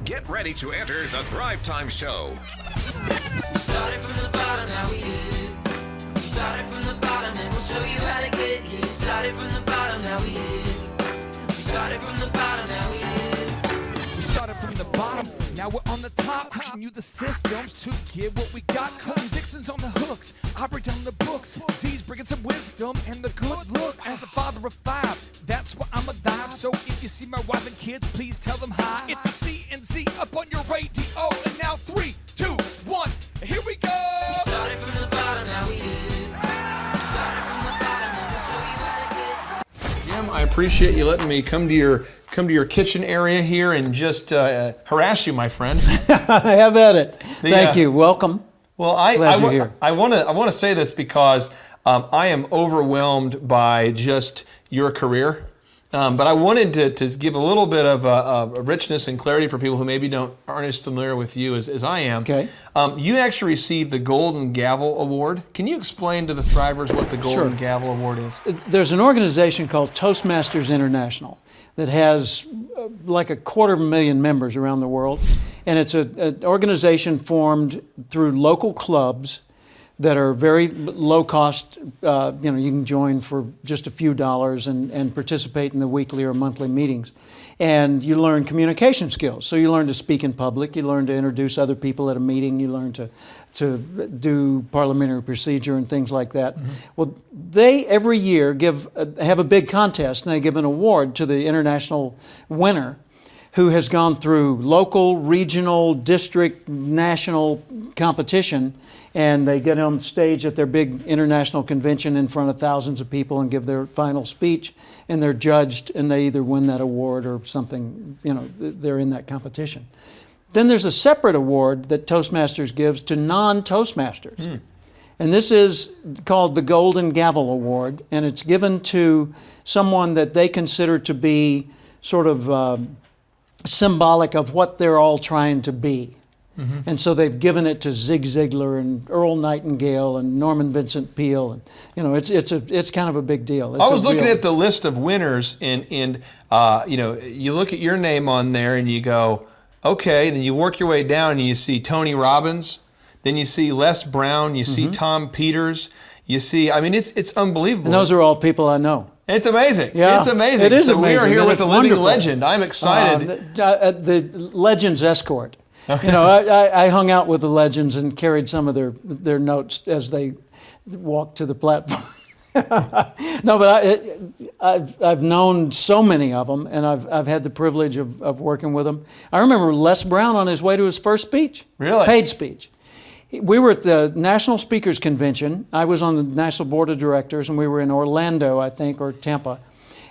Get ready to enter the Thrive Time Show. We started from the bottom, now we here. We started from the bottom, and we'll show you how to get here. Started from the bottom, now we here. We started from the bottom, now we here. We started from the bottom, now we're on the top. Teaching you the systems to get what we got. Colton Dixon's on the hooks, I break down the books. Z's bringing some wisdom and the good looks. As the father of five, that's why I'm alive. So if you see my wife and kids, please tell them hi. It's the C&Z up on your radio. And now 3, 2, 1, here we go. We started from the bottom, now we here. We started from the bottom, and we'll show you how to get. Jim, I appreciate you letting me come to your kitchen area here and just harass you, my friend. Have at it. Thank you. Welcome. Well, Glad you're here. I want to say this because I am overwhelmed by just your career. But I wanted to give a little bit of a richness and clarity for people who maybe aren't as familiar with you as I am. Okay. You actually received the Golden Gavel Award. Can you explain to the Thrivers what the Golden Gavel Award is? There's an organization called Toastmasters International that has like 250,000 members around the world. And it's an organization formed through local clubs that are very low cost. You can join for just a few dollars and participate in the weekly or monthly meetings. And you learn communication skills. So you learn to speak in public, you learn to introduce other people at a meeting, you learn to do parliamentary procedure and things like that. Mm-hmm. Well, they every year have a big contest, and they give an award to the international winner who has gone through local, regional, district, national competition, and they get on stage at their big international convention in front of thousands of people and give their final speech, and they're judged, and they either win that award or something, they're in that competition. Then there's a separate award that Toastmasters gives to non-Toastmasters. Mm. And this is called the Golden Gavel Award, and it's given to someone that they consider to be sort of symbolic of what they're all trying to be. Mm-hmm. And so they've given it to Zig Ziglar and Earl Nightingale and Norman Vincent Peale, and it's kind of a big deal. I was looking at the list of winners, and you look at your name on there and you go, okay. Then you work your way down and you see Tony Robbins, then you see Les Brown, you see Tom Peters, you see. I mean, it's unbelievable. And those are all people I know. It's amazing. Yeah, it's amazing. It is so amazing. we are here with a living wonderful legend. I'm excited. The Legends Escort. Okay. I hung out with the legends and carried some of their notes as they walked to the platform. No, but I've known so many of them, and I've had the privilege of working with them. I remember Les Brown on his way to his first speech. Really? Paid speech. We were at the National Speakers Convention. I was on the National Board of Directors, and we were in Orlando, I think, or Tampa.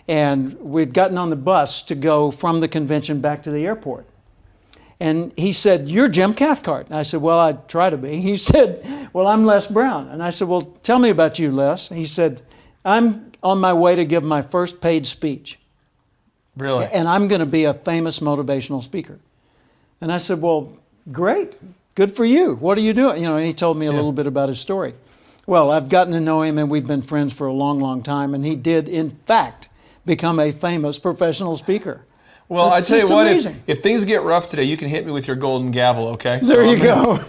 And we'd gotten on the bus to go from the convention back to the airport. And he said, "You're Jim Cathcart." And I said, "Well, I try to be." He said, "Well, I'm Les Brown." And I said, "Well, tell me about you, Les." He said, "I'm on my way to give my first paid speech. Really? And I'm going to be a famous motivational speaker." And I said, "Well, great. Good for you. What are you doing?" And he told me a little bit about his story. Well, I've gotten to know him, and we've been friends for a long, long time. And he did, in fact, become a famous professional speaker. Well, I tell you what, if things get rough today, you can hit me with your golden gavel, okay? There you go.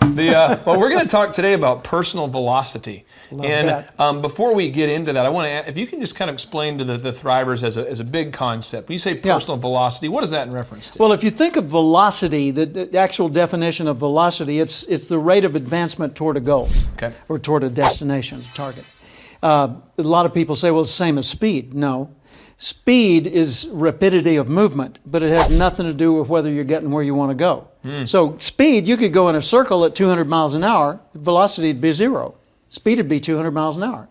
Well, we're going to talk today about personal velocity. Before we get into that, I want to, if you can just kind of explain to the Thrivers as a big concept. When you say personal velocity, what is that in reference to? Well, if you think of velocity, the actual definition of velocity, it's the rate of advancement toward a goal, or toward a destination, target. A lot of people say, well, it's the same as speed. No. Speed is rapidity of movement, but it has nothing to do with whether you're getting where you want to go. So speed, you could go in a circle at 200 miles an hour, velocity would be 0. Speed would be 200 miles an hour.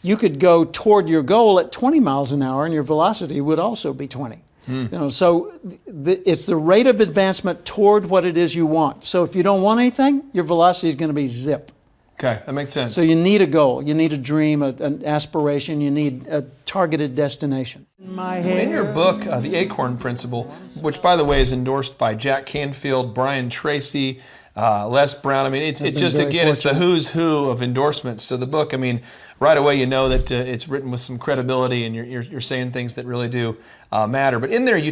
You could go toward your goal at 20 miles an hour, and your velocity would also be 20. So it's the rate of advancement toward what it is you want. So if you don't want anything, your velocity is going to be zip. Okay, that makes sense. So you need a goal, you need a dream, an aspiration, you need a targeted destination. In your book, The Acorn Principle, which by the way is endorsed by Jack Canfield, Brian Tracy, Les Brown. I mean, it's just, again, it's the who's who of endorsements. So the book, I mean, right away you know that it's written with some credibility, and you're saying things that really do matter. But in there, when you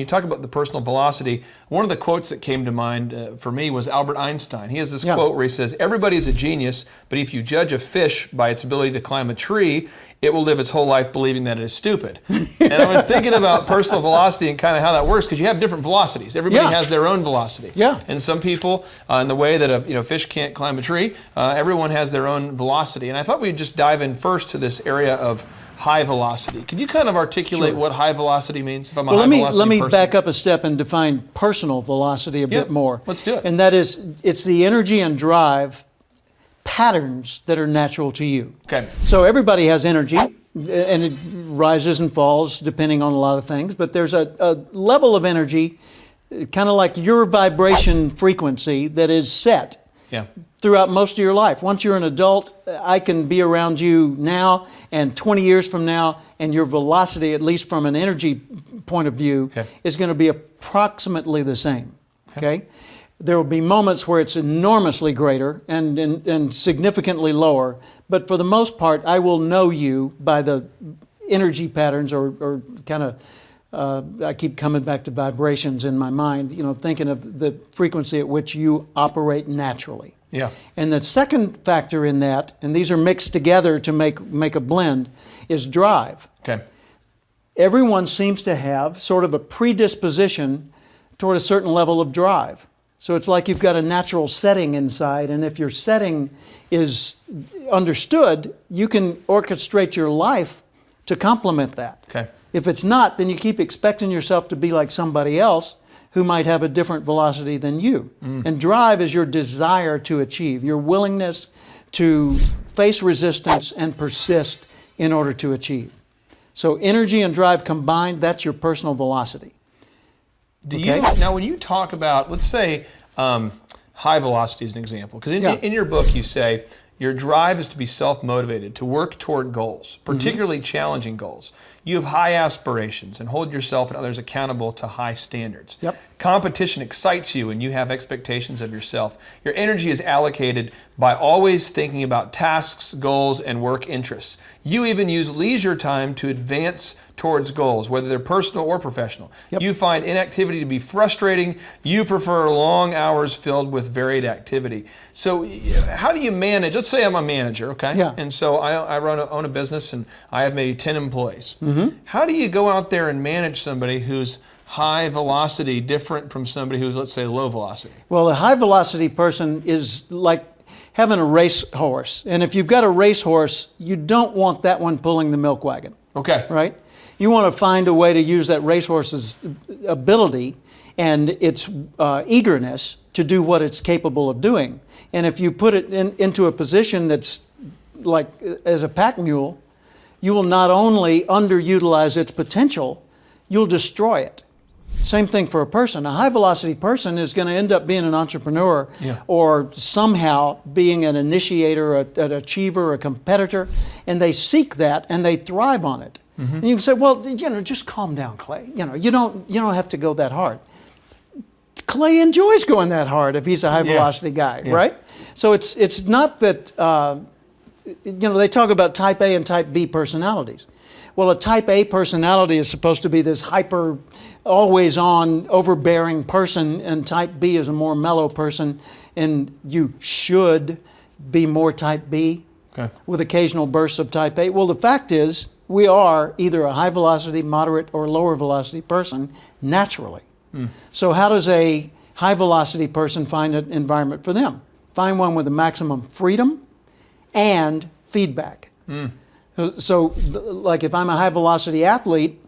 talk about the personal velocity, one of the quotes that came to mind for me was Albert Einstein. He has this quote where he says, "Everybody's a genius, but if you judge a fish by its ability to climb a tree, it will live its whole life believing that it is stupid." And I was thinking about personal velocity and kind of how that works, because you have different velocities. Everybody has their own velocity. And some people, in the way that a fish can't climb a tree, everyone has their own velocity. And I thought we'd just dive in first to this area of high velocity. Could you kind of articulate what high velocity means? If I'm a high velocity let me person? back up a step and define personal velocity a bit more. Let's do it. And that is, it's the energy and drive patterns that are natural to you. Okay. So everybody has energy, and it rises and falls depending on a lot of things, but there's a level of energy, kind of like your vibration frequency, that is set throughout most of your life. Once you're an adult, I can be around you now and 20 years from now, and your velocity, at least from an energy point of view, is going to be approximately the same. Okay? There will be moments where it's enormously greater and significantly lower, but for the most part, I will know you by the energy patterns, or kind of, I keep coming back to vibrations in my mind, thinking of the frequency at which you operate naturally. And the second factor in that, and these are mixed together to make a blend, is drive. Everyone seems to have sort of a predisposition toward a certain level of drive. So it's like you've got a natural setting inside, and if your setting is understood, you can orchestrate your life to complement that. If it's not, then you keep expecting yourself to be like somebody else who might have a different velocity than you. And drive is your desire to achieve, your willingness to face resistance and persist in order to achieve. So energy and drive combined, that's your personal velocity. Now, when you talk about, let's say, high velocity as an example, because in your book you say your drive is to be self-motivated, to work toward goals, particularly challenging goals. You have high aspirations and hold yourself and others accountable to high standards. Competition excites you and you have expectations of yourself. Your energy is allocated by always thinking about tasks, goals, and work interests. You even use leisure time to advance towards goals, whether they're personal or professional. You find inactivity to be frustrating. You prefer long hours filled with varied activity. So how do you manage? Let's say I'm a manager, and so I own a business and I have maybe 10 employees. How do you go out there and manage somebody who's high velocity different from somebody who's, let's say, low velocity? Well, a high velocity person is like having a race horse. And if you've got a race horse, you don't want that one pulling the milk wagon. Right? You want to find a way to use that racehorse's ability and its eagerness to do what it's capable of doing. And if you put it into a position that's like as a pack mule, you will not only underutilize its potential, you'll destroy it. Same thing for a person. A high velocity person is going to end up being an entrepreneur or somehow being an initiator, an achiever, a competitor, and they seek that and they thrive on it. And you can say, well, just calm down, Clay. You don't have to go that hard. Clay enjoys going that hard if he's a high velocity guy, right? So it's not that they talk about type A and type B personalities. Well, a type A personality is supposed to be this hyper, always on, overbearing person, and type B is a more mellow person, and you should be more type B with occasional bursts of type A. Well, the fact is, we are either a high velocity, moderate, or lower velocity person naturally. So how does a high velocity person find an environment for them? Find one with the maximum freedom and feedback. So like if I'm a high velocity athlete,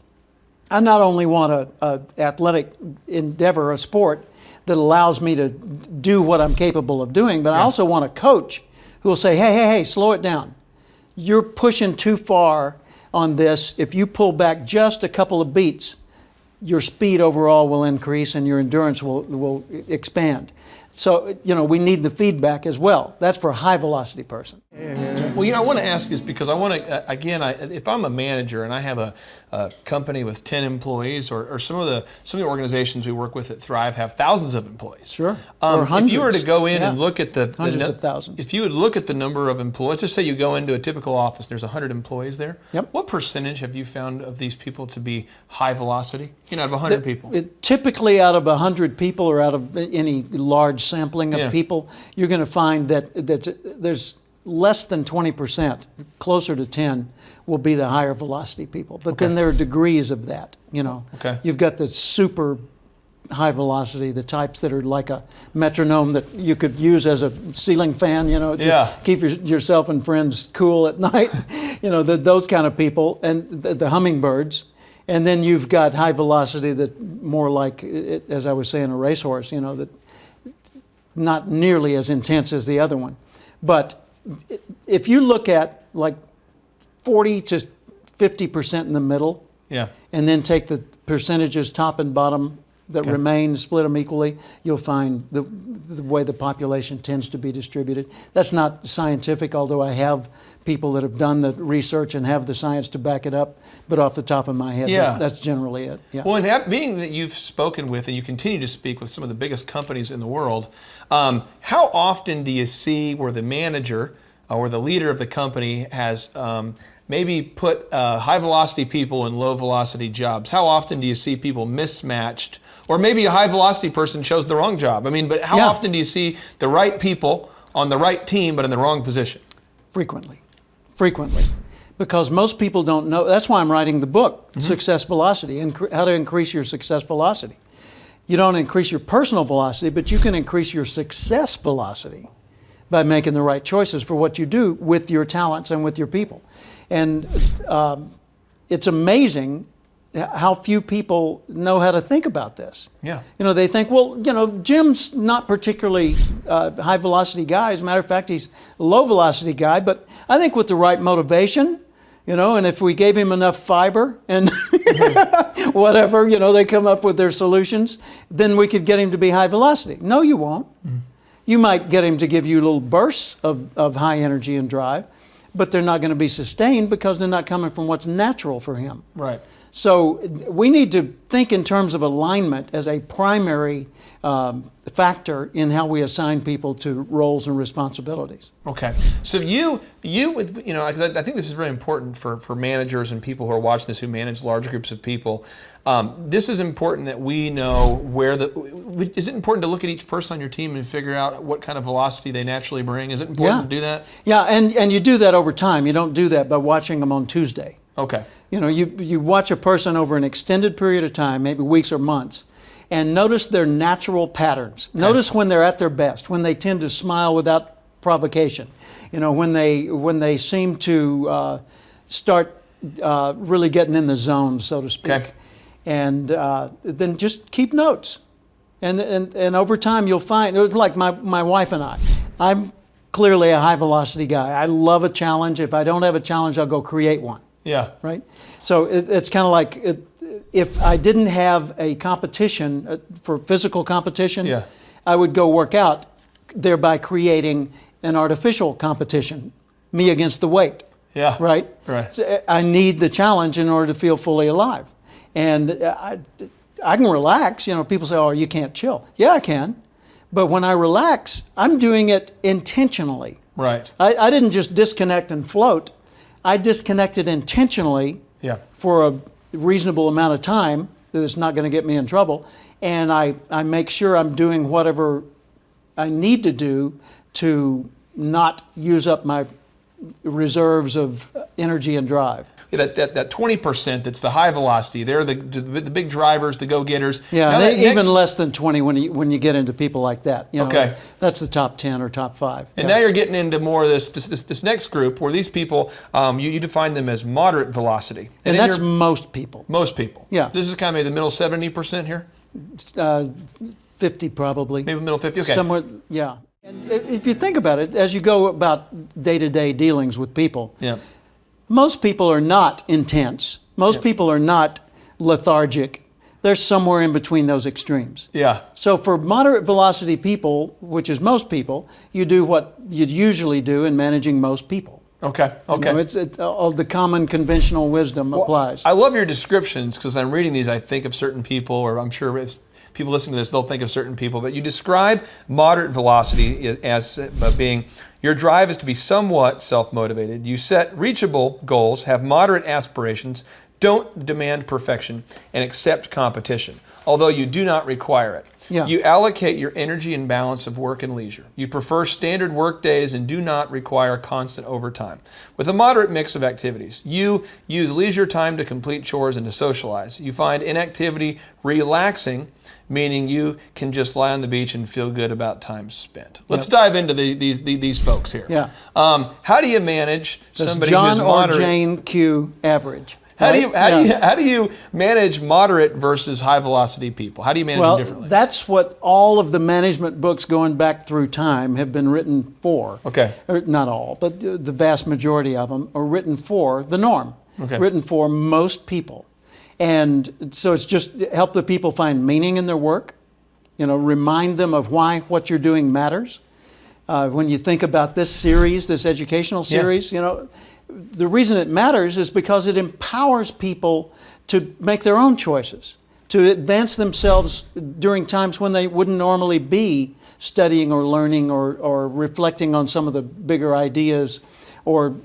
I not only want a athletic endeavor, a sport that allows me to do what I'm capable of doing, but I also want a coach who will say, hey, slow it down. You're pushing too far on this. If you pull back just a couple of beats, your speed overall will increase and your endurance will expand. So, we need the feedback as well. That's for a high velocity person. Well, I want to ask this because I want to, again, if I'm a manager and I have a company with 10 employees, or some of the organizations we work with at Thrive have thousands of employees. Sure. Or hundreds. If you were to go in and look at hundreds of thousands. If you would look at the number of employees, let's just say you go into a typical office, there's 100 employees there. Yep. What percentage have you found of these people to be high velocity? Out of 100 people. Typically out of 100 people or out of any large sampling of people, you're going to find that there's less than 20%, closer to 10, will be the higher velocity people. But then there are degrees of that, Okay. You've got the super high velocity, the types that are like a metronome that you could use as a ceiling fan, to keep yourself and friends cool at night, those kind of people, and the hummingbirds. And then you've got high velocity that more like, as I was saying, a racehorse, that not nearly as intense as the other one. But if you look at like 40 to 50% in the middle, and then take the percentages top and bottom that remain, split them equally, you'll find the way the population tends to be distributed. That's not scientific, although I have people that have done the research and have the science to back it up, but off the top of my head, that's generally it. Yeah. Well, and being that you've spoken with and you continue to speak with some of the biggest companies in the world, how often do you see where the manager or the leader of the company has maybe put high velocity people in low velocity jobs? How often do you see people mismatched? Or maybe a high velocity person chose the wrong job. But how often do you see the right people on the right team but in the wrong position? Frequently. Because most people don't know. That's why I'm writing the book, Success Velocity, and how to increase your success velocity. You don't increase your personal velocity, but you can increase your success velocity by making the right choices for what you do with your talents and with your people. And it's amazing how few people know how to think about this. Yeah. They think, well, Jim's not particularly high velocity guy. As a matter of fact, he's a low velocity guy, but I think with the right motivation, and if we gave him enough fiber and whatever, they come up with their solutions, then we could get him to be high velocity. No, you won't. You might get him to give you little bursts of high energy and drive, but they're not going to be sustained because they're not coming from what's natural for him. Right. So we need to think in terms of alignment as a primary factor in how we assign people to roles and responsibilities. Okay. So you would, because I think this is very important for managers and people who are watching this who manage large groups of people. This is important that we know is it important to look at each person on your team and figure out what kind of velocity they naturally bring? Is it important to do that? Yeah, and you do that over time. You don't do that by watching them on Tuesday. Okay. You watch a person over an extended period of time, maybe weeks or months, and notice their natural patterns. Okay. Notice when they're at their best, when they tend to smile without provocation, when they seem to start really getting in the zone, so to speak. Okay. And then just keep notes. And over time you'll find, it was like my wife and I. I'm clearly a high velocity guy. I love a challenge. If I don't have a challenge, I'll go create one. Yeah. Right? So it's kind of like if I didn't have a competition for physical competition, I would go work out, thereby creating an artificial competition, me against the weight. Yeah. Right? Right. So I need the challenge in order to feel fully alive. And I can relax. People say, oh, you can't chill. Yeah, I can. But when I relax, I'm doing it intentionally. Right. I didn't just disconnect and float. I disconnected intentionally for a reasonable amount of time that it's not going to get me in trouble. And I make sure I'm doing whatever I need to do to not use up my reserves of energy and drive. That 20% that's the high velocity, they're the big drivers, the go-getters. Yeah, even less than 20 when you get into people like that. Okay. That's the top 10 or top 5. And now you're getting into more of this next group where these people, you define them as moderate velocity. And that's most people. Most people. Yeah. This is kind of maybe the middle 70% here? 50 probably. Maybe middle 50, okay. Somewhere, yeah. And if you think about it, as you go about day-to-day dealings with people, most people are not intense. Most people are not lethargic. they're somewhere in between those extremes. Yeah. So for moderate velocity people, which is most people, you do what you'd usually do in managing most people. Okay. Okay. You know, all the common conventional wisdom applies. I love your descriptions because I'm reading these. I think of certain people, or I'm sure if people listening to this, they'll think of certain people. But you describe moderate velocity as being your drive is to be somewhat self-motivated. You set reachable goals, have moderate aspirations, don't demand perfection, and accept competition, although you do not require it. Yeah. You allocate your energy and balance of work and leisure. You prefer standard work days and do not require constant overtime. With a moderate mix of activities, you use leisure time to complete chores and to socialize. You find inactivity relaxing, meaning you can just lie on the beach and feel good about time spent. Let's dive into these folks here. Yeah. How do you manage Does somebody John who's or moderate? Jane Q average? How Right? do you manage moderate versus high velocity people? How do you manage them differently? That's what all of the management books going back through time have been written for. Okay. Or not all, but the vast majority of them are written for the norm. Okay. Written for most people. And so it's just help the people find meaning in their work. You know, remind them of why what you're doing matters. When you think about this series, this educational series, you know, the reason it matters is because it empowers people to make their own choices, to advance themselves during times when they wouldn't normally be studying or learning or reflecting on some of the bigger ideas or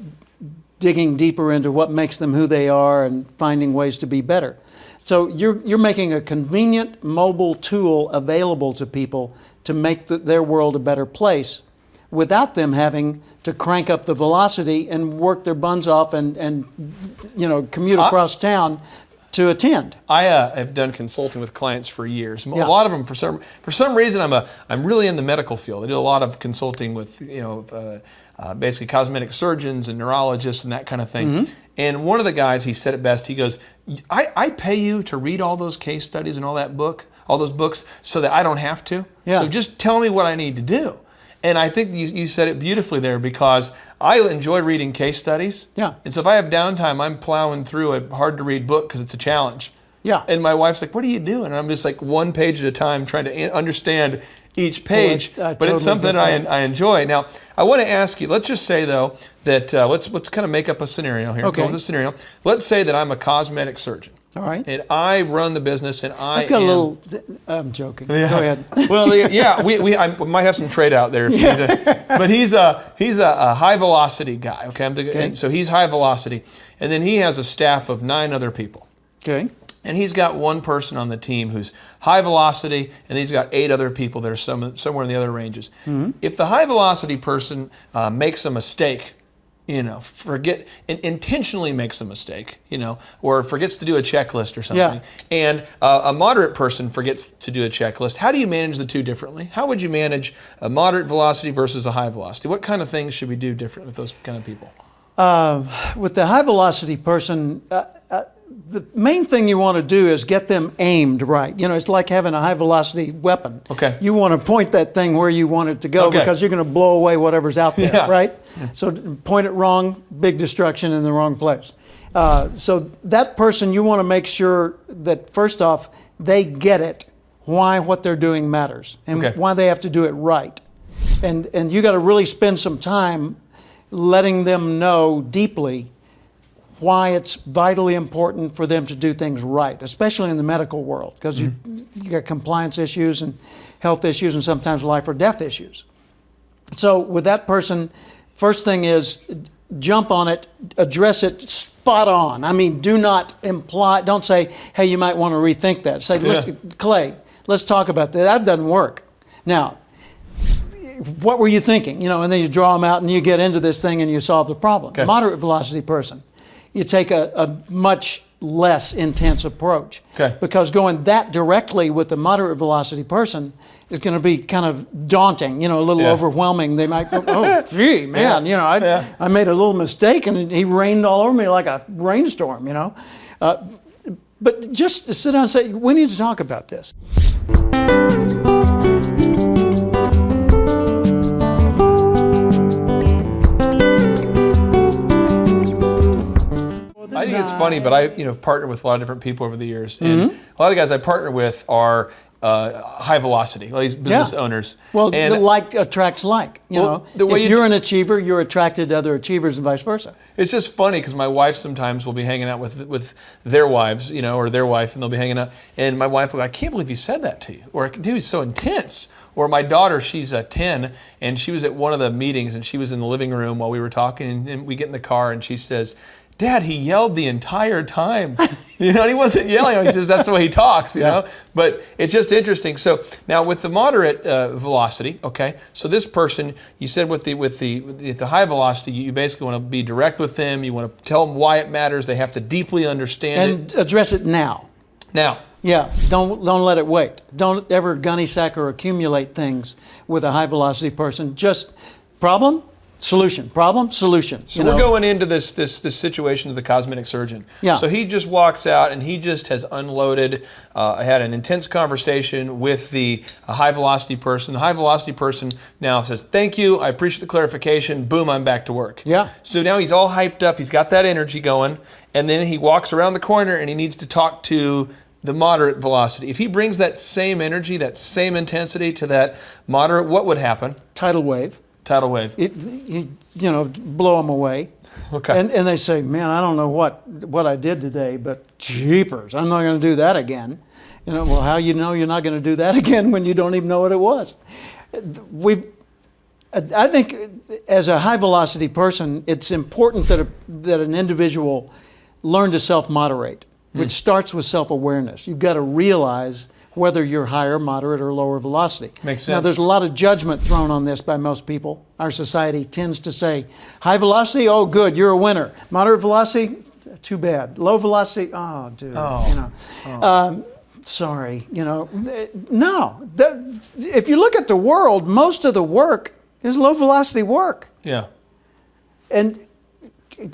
digging deeper into what makes them who they are and finding ways to be better. So you're making a convenient mobile tool available to people to make their world a better place without them having to crank up the velocity and work their buns off and you know, commute across town to attend. I have done consulting with clients for years. A lot of them, for some reason, I'm really in the medical field. I do a lot of consulting with basically cosmetic surgeons and neurologists and that kind of thing. Mm-hmm. And one of the guys, he said it best. He goes, "I pay you to read all those case studies and all those books, so that I don't have to. Yeah. So just tell me what I need to do." And I think you said it beautifully there, because I enjoy reading case studies. Yeah. And so if I have downtime, I'm plowing through a hard-to-read book because it's a challenge. Yeah. And my wife's like, "What are you doing?" And I'm just like one page at a time trying to understand each page. I but it's totally something get that. I enjoy. Now, I want to ask you, let's just say, though, that let's kind of make up a scenario here. Okay. Go with a scenario. Let's say that I'm a cosmetic surgeon. All right. And I run the business, and I've got a little, I'm joking. Yeah. Go ahead. Well, yeah, I might have some trade out there. But he's a high velocity guy. Okay. And so he's high velocity, and then he has a staff of 9 other people. Okay. And he's got one person on the team who's high velocity, and he's got 8 other people that are somewhere in the other ranges. Mm-hmm. If the high velocity person makes a mistake, intentionally makes a mistake, or forgets to do a checklist or something, and a moderate person forgets to do a checklist, how do you manage the two differently? How would you manage a moderate velocity versus a high velocity? What kind of things should we do different with those kind of people? With the high velocity person, the main thing you want to do is get them aimed right. It's like having a high velocity weapon. Okay. You want to point that thing where you want it to go, because you're going to blow away whatever's out there, right? Yeah. So point it wrong, big destruction in the wrong place. So that person, you want to make sure that first off, they get it, why what they're doing matters, and why they have to do it right. And you got to really spend some time letting them know deeply why it's vitally important for them to do things right, especially in the medical world, because you got compliance issues and health issues and sometimes life or death issues. So with that person, first thing is jump on it, address it spot on. I mean, do not imply, don't say, hey, you might want to rethink that. Say, Clay, let's talk about that. That doesn't work. Now, what were you thinking? And then you draw them out and you get into this thing and you solve the problem. Okay. Moderate velocity person, you take a much less intense approach. Okay. Because going that directly with the moderate velocity person is going to be kind of daunting, a little overwhelming. They might go, oh, gee, man, I made a little mistake and he rained all over me like a rainstorm, But just to sit down and say, we need to talk about this. I think it's funny, but I have partnered with a lot of different people over the years, and a lot of the guys I partner with are high velocity, like these business owners. Well, and the like attracts like. If you're an achiever, you're attracted to other achievers and vice versa. It's just funny because my wife sometimes will be hanging out with their wives, or their wife, and they'll be hanging out. And my wife will go, I can't believe he said that to you. Or, dude, he's so intense. Or my daughter, she's 10, and she was at one of the meetings, and she was in the living room while we were talking, and we get in the car, and she says, Dad, he yelled the entire time. And he wasn't yelling. That's the way he talks, you know. But it's just interesting. So now with the moderate velocity, okay. So this person, you said with the high velocity, you basically want to be direct with them. You want to tell them why it matters. They have to deeply understand and address it now. Now. Yeah. Don't let it wait. Don't ever gunny sack or accumulate things with a high velocity person. Just problem. Solution, problem, solution. So we're going into this situation of the cosmetic surgeon. Yeah. So he just walks out and he just has unloaded. I had an intense conversation with the high velocity person. The high velocity person now says, "Thank you, I appreciate the clarification." Boom, I'm back to work. Yeah. So now he's all hyped up. He's got that energy going, and then he walks around the corner and he needs to talk to the moderate velocity. If he brings that same energy, that same intensity to that moderate, what would happen? Tidal wave. Tidal wave. Blow them away. Okay. And they say, man, I don't know what I did today, but jeepers, I'm not going to do that again. Well, how you're not going to do that again when you don't even know what it was? I think as a high velocity person, it's important that an individual learn to self-moderate, which starts with self-awareness. You've got to realize whether you're higher, moderate, or lower velocity. Makes sense. Now, there's a lot of judgment thrown on this by most people. Our society tends to say, high velocity, oh, good, you're a winner. Moderate velocity, too bad. Low velocity, oh, dude, sorry, No, if you look at the world, most of the work is low velocity work. Yeah. And, who's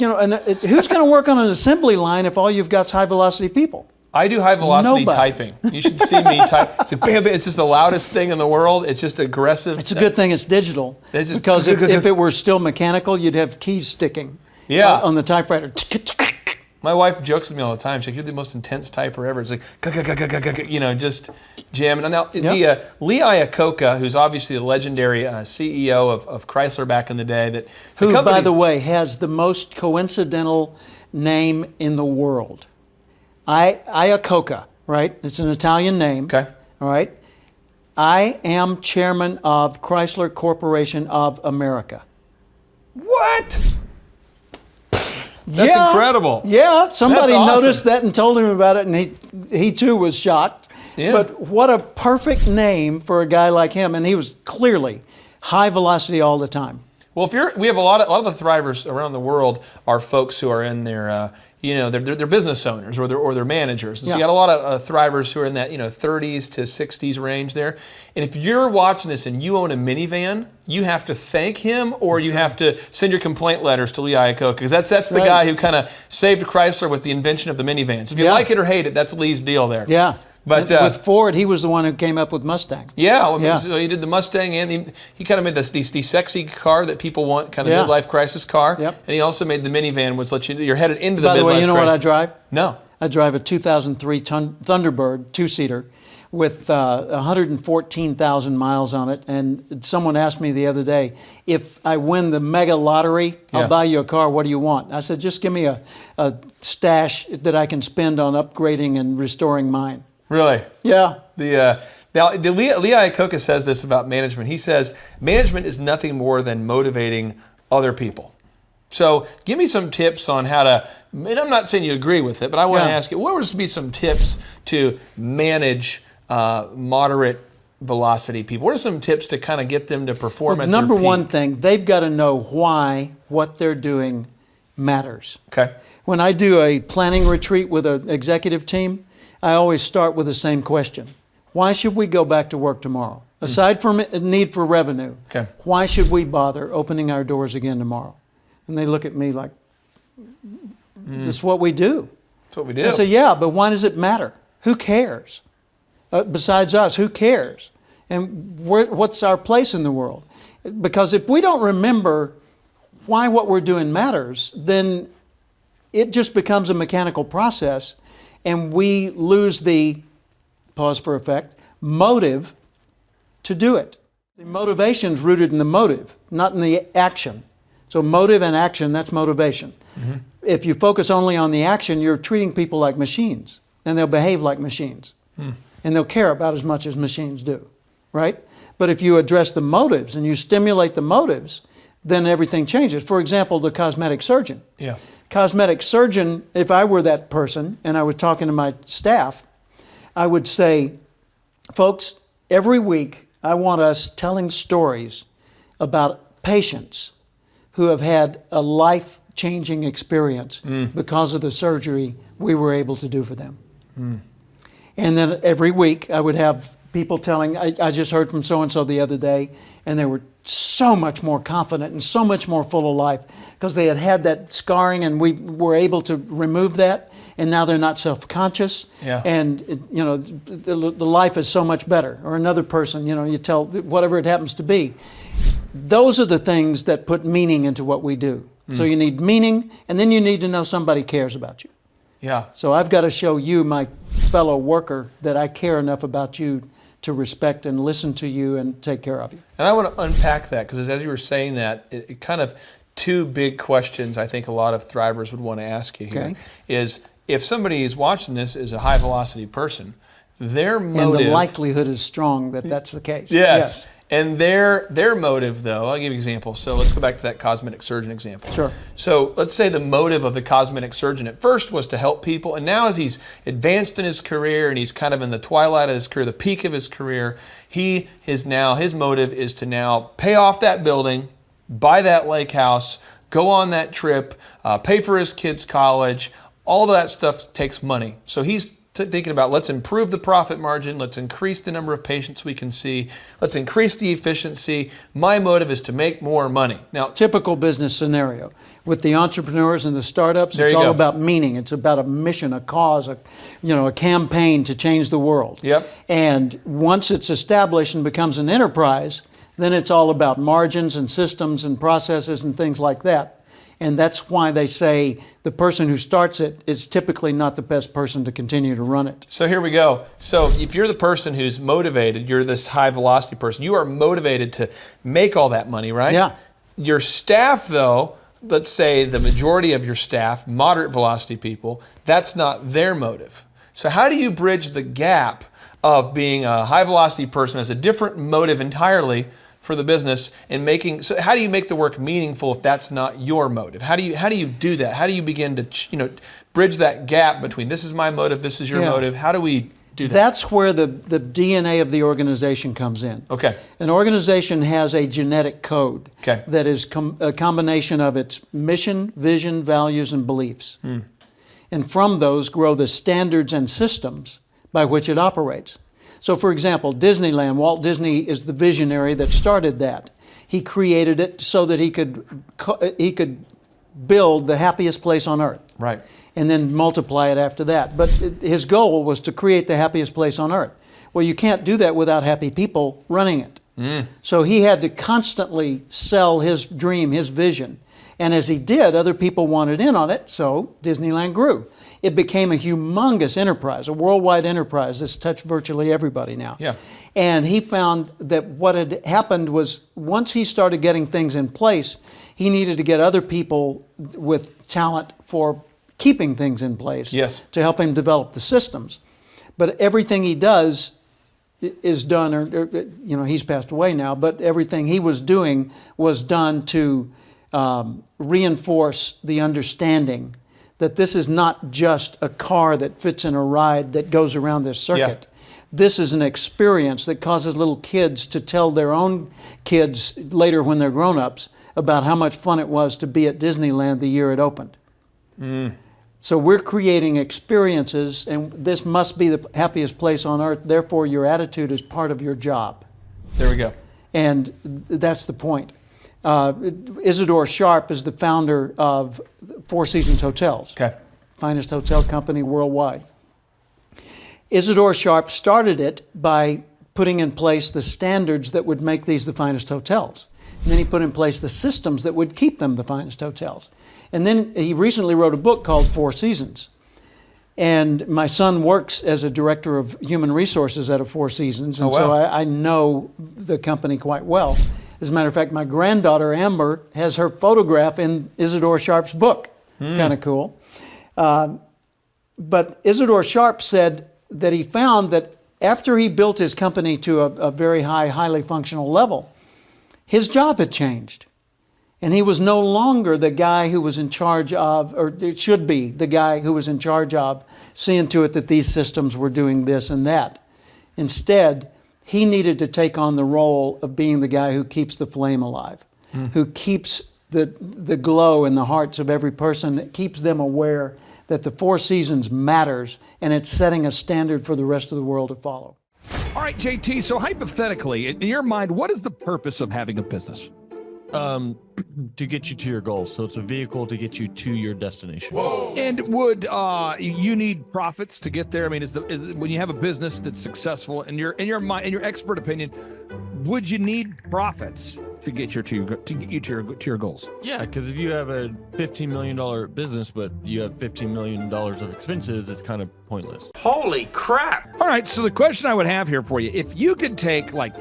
going to work on an assembly line if all you've got is high velocity people? I do high velocity Nobody. typing. You should see me type. It's, bam, bam. It's just the loudest thing in the world. It's just aggressive. It's a good thing it's digital. It's just because if it were still mechanical, you'd have keys sticking on the typewriter. My wife jokes with me all the time. She's like, "You're the most intense typer ever." It's like, just jamming. Now, Lee Iacocca, who's obviously the legendary CEO of Chrysler back in the day, who, by the way, has the most coincidental name in the world. Iacocca, right? It's an Italian name. Okay. All right. I am chairman of Chrysler Corporation of America. What? That's incredible. Yeah, somebody That's awesome. noticed that and told him about it, and he too was shocked. Yeah. But what a perfect name for a guy like him, and he was clearly high velocity all the time. Well, we have a lot of the thrivers around the world are folks who are in their they're business owners or they're managers. And so you got a lot of thrivers who are in that 30s to 60s range there. And if you're watching this and you own a minivan, you have to thank him or you have to send your complaint letters to Lee Iacocca because that's the guy who kind of saved Chrysler with the invention of the minivans. If you like it or hate it, that's Lee's deal there. Yeah. But with Ford, he was the one who came up with Mustang. Yeah, so he did the Mustang, and he kind of made the sexy car that people want, kind of midlife crisis car. Yep. And he also made the minivan, which lets you're headed into the midlife crisis. By the way, you know what I drive? No. I drive a 2003 Thunderbird two-seater with 114,000 miles on it. And someone asked me the other day, if I win the mega lottery, I'll buy you a car. What do you want? I said, just give me a stash that I can spend on upgrading and restoring mine. Really? Yeah. Now, Lee Iacocca says this about management. He says, management is nothing more than motivating other people. So give me some tips on how to, and I'm not saying you agree with it, but I want to ask you, what would be some tips to manage moderate velocity people? What are some tips to kind of get them to perform at their peak? Number one thing, they've got to know why what they're doing matters. Okay. When I do a planning retreat with an executive team, I always start with the same question. Why should we go back to work tomorrow? Aside from a need for revenue, why should we bother opening our doors again tomorrow? And they look at me like, that's what we do. That's what we do. I say, yeah, but why does it matter? Who cares? Besides us, who cares? And what's our place in the world? Because if we don't remember why what we're doing matters, then it just becomes a mechanical process, and we lose the, pause for effect, motive to do it. The motivation's rooted in the motive, not in the action. So motive and action, that's motivation. Mm-hmm. If you focus only on the action, you're treating people like machines, and they'll behave like machines. And they'll care about as much as machines do, right? But if you address the motives and you stimulate the motives, then everything changes. For example, the cosmetic surgeon. Yeah. Cosmetic surgeon, if I were that person and I was talking to my staff, I would say, folks, every week I want us telling stories about patients who have had a life-changing experience because of the surgery we were able to do for them. And then every week I would have people telling, I just heard from so-and-so the other day, and they were so much more confident and so much more full of life because they had had that scarring, and we were able to remove that, and now they're not self-conscious. Yeah. And the life is so much better. Or another person, you tell whatever it happens to be. Those are the things that put meaning into what we do. So you need meaning, and then you need to know somebody cares about you. Yeah. So I've got to show you, my fellow worker, that I care enough about you to respect and listen to you and take care of you. And I want to unpack that, because as you were saying that, it kind of two big questions I think a lot of thrivers would want to ask you here. Okay. Is if somebody is watching this is a high velocity person, their motive... And the likelihood is strong that that's the case. Yes. And their motive, though, I'll give you an example. So let's go back to that cosmetic surgeon example. Sure. So let's say the motive of the cosmetic surgeon at first was to help people, and now as he's advanced in his career and he's kind of in the twilight of his career, the peak of his career, his motive is to now pay off that building, buy that lake house, go on that trip, pay for his kids' college. All that stuff takes money. So he's thinking about, let's improve the profit margin, let's increase the number of patients we can see, let's increase the efficiency. My motive is to make more money. Now, Typical business scenario. With the entrepreneurs and the startups, There it's you all go. about meaning. It's about a mission, a cause, a campaign to change the world. Yep. And once it's established and becomes an enterprise, then it's all about margins and systems and processes and things like that. And that's why they say the person who starts it is typically not the best person to continue to run it. so here we go. So if you're the person who's motivated, you're this high velocity person, you are motivated to make all that money, right? Yeah. Your staff, though, let's say the majority of your staff, moderate velocity people, that's not their motive. So how do you bridge the gap of being a high velocity person as a different motive entirely for the business, and so how do you make the work meaningful if that's not your motive? How do you do that? How do you begin to bridge that gap between this is my motive, this is your motive? How do we do that? That's where the DNA of the organization comes in. Okay. An organization has a genetic code Okay. that is a combination of its mission, vision, values, and beliefs. And from those grow the standards and systems by which it operates. So for example, Disneyland, Walt Disney is the visionary that started that. He created it so that he could build the happiest place on earth. Right. And then multiply it after that. But his goal was to create the happiest place on earth. Well, you can't do that without happy people running it. So he had to constantly sell his dream, his vision. And as he did, other people wanted in on it, so Disneyland grew. It became a humongous enterprise, a worldwide enterprise that's touched virtually everybody now. Yeah. And he found that what had happened was once he started getting things in place, he needed to get other people with talent for keeping things in place. Yes. To help him develop the systems. But everything he does is done, or he's passed away now, but everything he was doing was done to reinforce the understanding that this is not just a car that fits in a ride that goes around this circuit. Yeah. This is an experience that causes little kids to tell their own kids later when they're grown-ups about how much fun it was to be at Disneyland the year it opened. So we're creating experiences, and this must be the happiest place on earth. Therefore, your attitude is part of your job. There we go. And that's the point. Isidore Sharp is the founder of Four Seasons Hotels. Okay. Finest hotel company worldwide. Isidore Sharp started it by putting in place the standards that would make these the finest hotels. And then he put in place the systems that would keep them the finest hotels. And then he recently wrote a book called Four Seasons. And my son works as a director of human resources at a Four Seasons, and so I know the company quite well. As a matter of fact, my granddaughter Amber has her photograph in Isidore Sharp's book. It's kind of cool. But Isidore Sharp said that he found that after he built his company to a very high, highly functional level, his job had changed. And he was no longer the guy who was in charge of, or it should be the guy who was in charge of seeing to it that these systems were doing this and that. Instead, he needed to take on the role of being the guy who keeps the flame alive, who keeps the glow in the hearts of every person, that keeps them aware that the Four Seasons matters and it's setting a standard for the rest of the world to follow. All right, JT, so hypothetically, in your mind, what is the purpose of having a business? To get you to your goals. So it's a vehicle to get you to your destination. Whoa. And would you need profits to get there? I mean, is when you have a business that's successful, in your mind, in your expert opinion, would you need profits to get you to your goals? Yeah, because if you have a $15 million business, but you have $15 million of expenses, it's kind of pointless. Holy crap! All right, so the question I would have here for you, if you could take, like,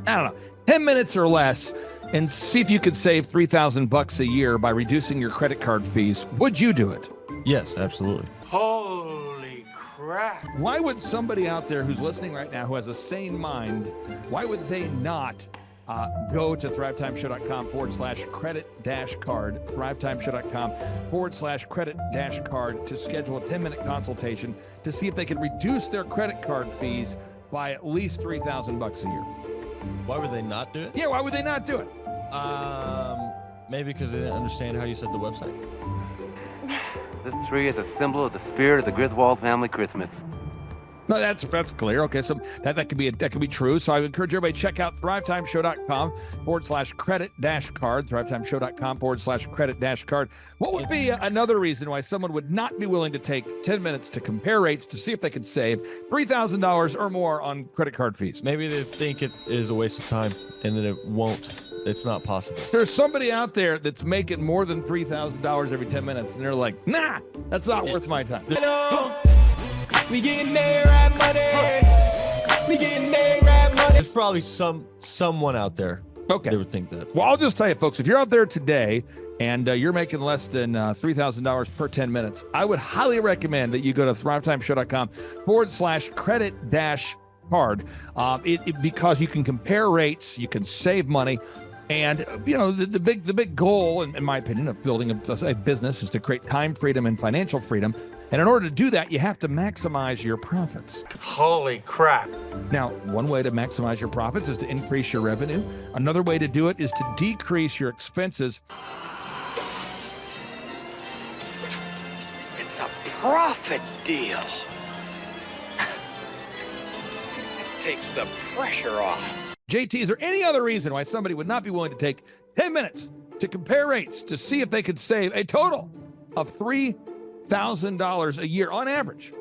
I don't know, 10 minutes or less and see if you could save $3,000 a year by reducing your credit card fees, would you do it? Yes, absolutely. Holy crap! Why would somebody out there who's listening right now who has a sane mind, why would they not go to thrivetimeshow.com/credit-card, thrivetimeshow.com/credit-card to schedule a 10-minute consultation to see if they can reduce their credit card fees by at least $3,000 a year? Why would they not do it? Yeah, why would they not do it? Maybe because they didn't understand how you said the website. This tree is a symbol of the spirit of the Griswold family Christmas. No, that's clear. Okay, so that could be true. So I would encourage everybody to check out thrivetimeshow.com/credit-card, thrivetimeshow.com/credit-card. What would be another reason why someone would not be willing to take 10 minutes to compare rates to see if they could save $3,000 or more on credit card fees? Maybe they think it is a waste of time and that it won't. It's not possible. There's somebody out there that's making more than $3,000 every 10 minutes, and they're like, nah, that's not worth my time. We getting there, right money. We getting there, right money. There's probably someone out there that would think that. Well, I'll just tell you, folks, if you're out there today and you're making less than $3,000 per 10 minutes, I would highly recommend that you go to thrivetimeshow.com/credit-card because you can compare rates, you can save money. And, you know, the big goal, in my opinion, of building a business is to create time freedom and financial freedom. And in order to do that, you have to maximize your profits. Holy crap! Now, one way to maximize your profits is to increase your revenue. Another way to do it is to decrease your expenses. It's a profit deal. It takes the pressure off. JT, is there any other reason why somebody would not be willing to take 10 minutes to compare rates to see if they could save a total of $3,000 a year on average?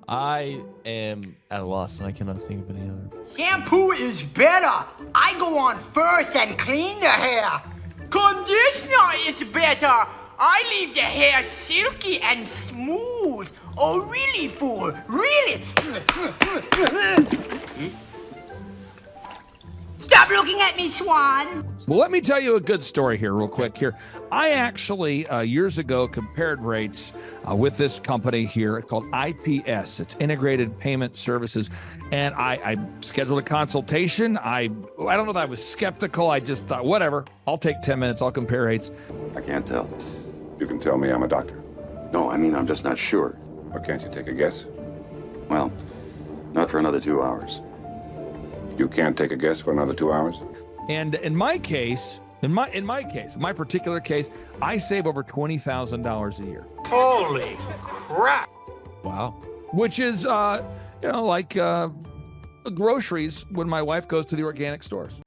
I am at a loss and I cannot think of any other. Shampoo is better. I go on first and clean the hair. Conditioner is better. I leave the hair silky and smooth. Oh, really, fool? Really? Stop looking at me, Swan. Well, let me tell you a good story here real quick here. I actually, years ago, compared rates with this company here called IPS. It's Integrated Payment Services. And I scheduled a consultation. I don't know that I was skeptical. I just thought, whatever, I'll take 10 minutes. I'll compare rates. I can't tell. You can tell me I'm a doctor. No, I mean, I'm just not sure. Or can't you take a guess? Well, not for another 2 hours. You can't take a guess for another 2 hours? And in my case, in my particular case, I save over $20,000 a year. Holy crap! Wow. Which is, like groceries when my wife goes to the organic stores.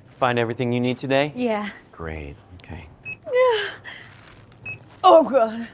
Find everything you need today? Yeah. Great, okay. Oh, God.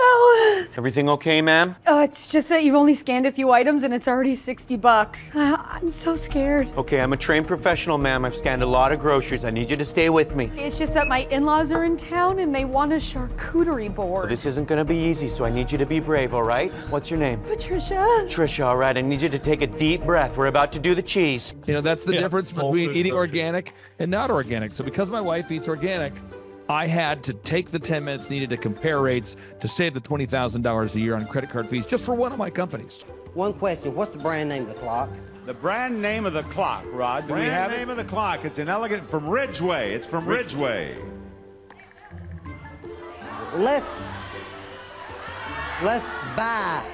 No. Everything okay, ma'am? It's just that you've only scanned a few items and it's already $60. I'm so scared. Okay, I'm a trained professional, ma'am. I've scanned a lot of groceries. I need you to stay with me. It's just that my in-laws are in town and they want a charcuterie board. Well, this isn't gonna be easy, so I need you to be brave, all right? What's your name? Patricia. Trisha, all right. I need you to take a deep breath. We're about to do the cheese. You know, that's the difference between eating organic and not organic. So because my wife eats organic, I had to take the 10 minutes needed to compare rates to save the $20,000 a year on credit card fees just for one of my companies. One question, what's the brand name of the clock? The brand name of the clock, Rod, do we have it? Brand name of the clock, it's an elegant from Ridgeway. It's from Ridgeway. Let's buy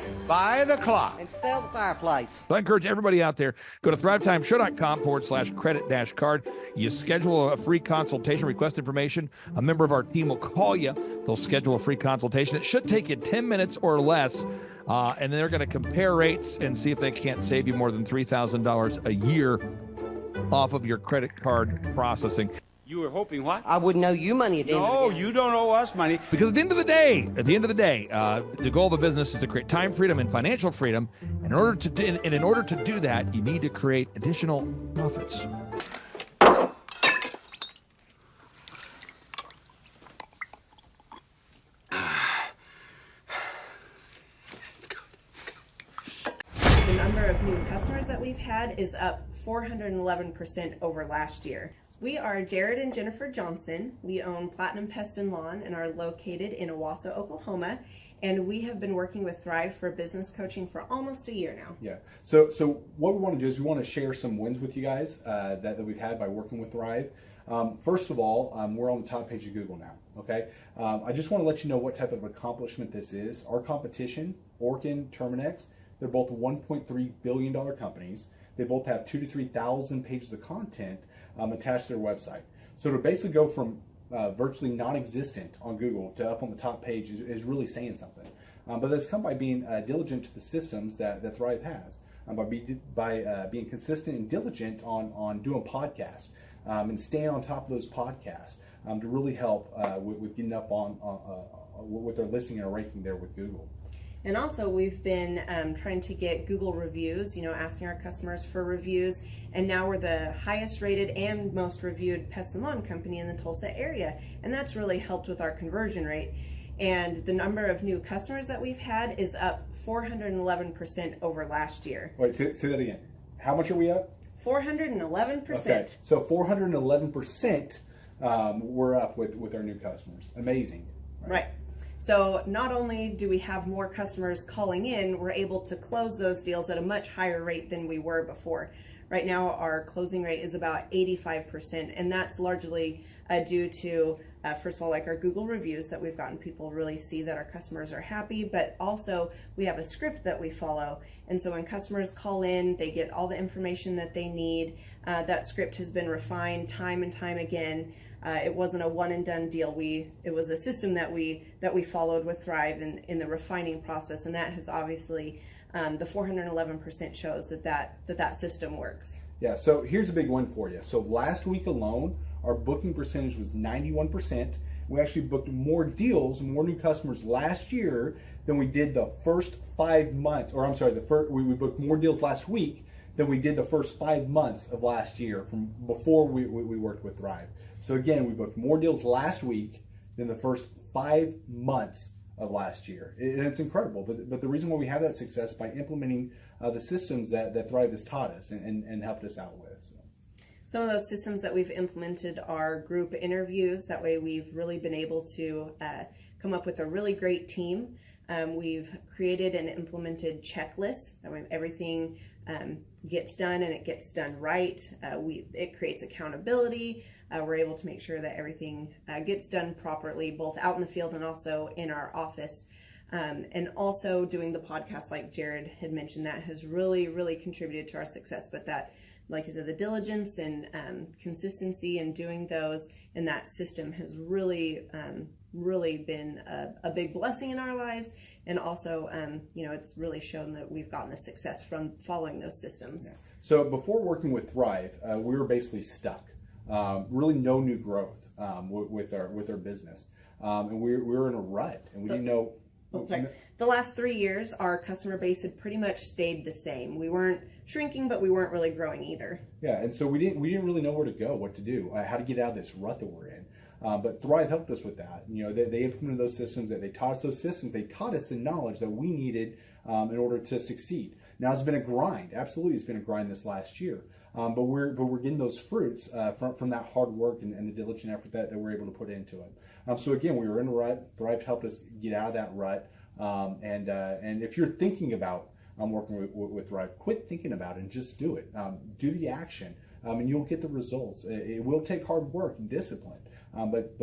the clock. And sell the fireplace. So I encourage everybody out there, go to thrivetimeshow.com/credit-card. You schedule a free consultation, request information. A member of our team will call you. They'll schedule a free consultation. It should take you 10 minutes or less. And then they're going to compare rates and see if they can't save you more than $3,000 a year off of your credit card processing. You were hoping what? I wouldn't owe you money at the end of the day. No, you don't owe us money. Because at the end of the day, the goal of a business is to create time freedom and financial freedom. And in order to do that, you need to create additional profits. The number of new customers that we've had is up 411% over last year. We are Jared and Jennifer Johnson. We own Platinum Pest and Lawn and are located in Owasso, Oklahoma. And we have been working with Thrive for business coaching for almost a year now. Yeah. So what we want to do is we want to share some wins with you guys that we've had by working with Thrive. First of all, we're on the top page of Google now. Okay. I just want to let you know what type of accomplishment this is. Our competition, Orkin, Terminex, they're both $1.3 billion companies. They both have 2,000 to 3,000 pages of content attached to their website. So to basically go from virtually non-existent on Google to up on the top page is really saying something. But that's come by being diligent to the systems that Thrive has, by being consistent and diligent on doing podcasts and staying on top of those podcasts to really help with getting up on with their listing and ranking there with Google. And also we've been trying to get Google reviews, asking our customers for reviews. And now we're the highest rated and most reviewed pest and lawn company in the Tulsa area. And that's really helped with our conversion rate. And the number of new customers that we've had is up 411% over last year. Wait, say that again. How much are we up? 411%. Okay, so 411% we're up with our new customers. Amazing. Right. So not only do we have more customers calling in, we're able to close those deals at a much higher rate than we were before. Right now, our closing rate is about 85%, and that's largely due to, first of all, like our Google reviews that we've gotten people really see that our customers are happy, but also we have a script that we follow. And so when customers call in, they get all the information that they need. That script has been refined time and time again. It wasn't a one and done deal. It was a system that we followed with Thrive in the refining process, and that has obviously the 411% shows that system works. Yeah. So here's a big one for you. So last week alone, our booking percentage was 91%. We actually booked more deals, more new customers last year than we did the first 5 months. Or I'm sorry, we booked more deals last week than we did the first 5 months of last year from before we worked with Thrive. So again, we booked more deals last week than the first 5 months of last year. And it's incredible. But the reason why we have that success is by implementing the systems that Thrive has taught us and helped us out with. So. Some of those systems that we've implemented are group interviews. That way we've really been able to come up with a really great team. We've created and implemented checklists. That way everything gets done and it gets done right. It creates accountability. We're able to make sure that everything gets done properly, both out in the field and also in our office. And also doing the podcast, like Jared had mentioned, that has really, really contributed to our success. But that, like I said, the diligence and consistency in doing those and that system has really, really been a big blessing in our lives. And also, it's really shown that we've gotten the success from following those systems. Yeah. So before working with Thrive, we were basically stuck. Really no new growth with our business. And we were in a rut, and we didn't know. The last 3 years, our customer base had pretty much stayed the same. We weren't shrinking, but we weren't really growing either. Yeah, and so we didn't really know where to go, what to do, how to get out of this rut that we're in. But Thrive helped us with that. You know, they implemented those systems. That they taught us those systems. They taught us the knowledge that we needed in order to succeed. Now it's been a grind. Absolutely, it's been a grind this last year. But we're getting those fruits from that hard work and the diligent effort that we're able to put into it. So again, we were in a rut. Thrive helped us get out of that rut. And if you're thinking about working with Thrive, quit thinking about it and just do it. Do the action, and you'll get the results. It will take hard work and discipline, but